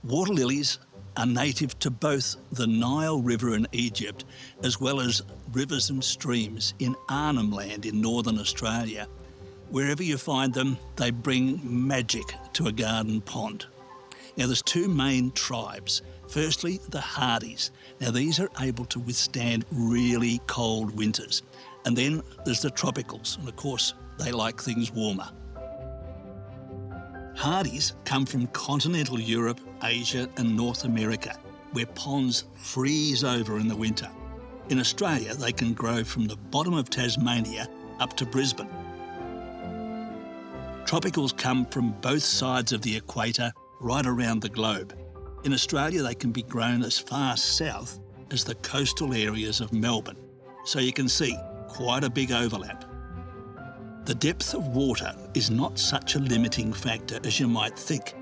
Water lilies are native to both the Nile River in Egypt as well as rivers and streams in Arnhem Land in northern Australia. Wherever you find them, they bring magic to a garden pond. Now, there's two main tribes. Firstly, the hardies. Now, these are able to withstand really cold winters. And then there's the tropicals, and of course, they like things warmer. Hardies come from continental Europe, Asia and North America, where ponds freeze over in the winter. In Australia, they can grow from the bottom of Tasmania up to Brisbane. Tropicals come from both sides of the equator, right around the globe. In Australia, they can be grown as far south as the coastal areas of Melbourne. So you can see quite a big overlap. The depth of water is not such a limiting factor as you might think.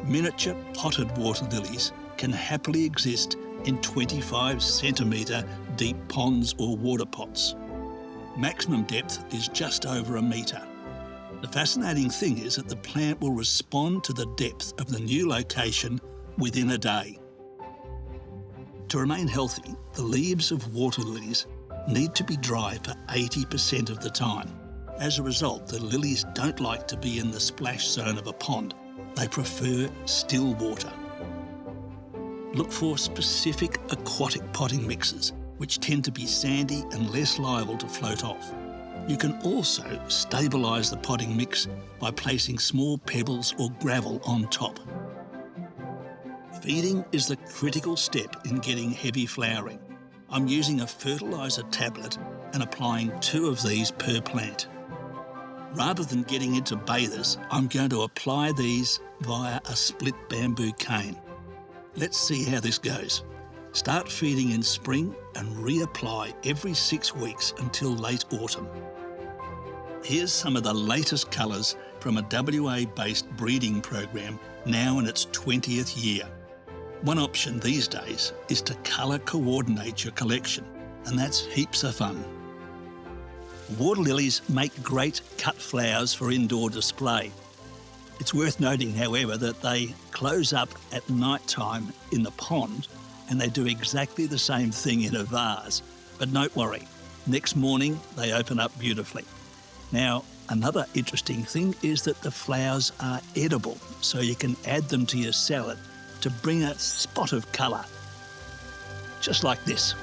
Miniature potted water lilies can happily exist in 25 centimetre deep ponds or water pots. Maximum depth is just over a metre. The fascinating thing is that the plant will respond to the depth of the new location within a day. To remain healthy, the leaves of water lilies need to be dry for 80% of the time. As a result, the lilies don't like to be in the splash zone of a pond. They prefer still water. Look for specific aquatic potting mixes, which tend to be sandy and less liable to float off. You can also stabilise the potting mix by placing small pebbles or gravel on top. Feeding is the critical step in getting heavy flowering. I'm using a fertiliser tablet and applying 2 of these per plant. Rather than getting into bathers, I'm going to apply these via a split bamboo cane. Let's see how this goes. Start feeding in spring and reapply every 6 weeks until late autumn. Here's some of the latest colours from a WA-based breeding program now in its 20th year. One option these days is to colour coordinate your collection, and that's heaps of fun. Water lilies make great cut flowers for indoor display. It's worth noting, however, that they close up at night time in the pond, and they do exactly the same thing in a vase. But don't worry, next morning they open up beautifully. Now, another interesting thing is that the flowers are edible, so you can add them to your salad to bring a spot of colour, just like this.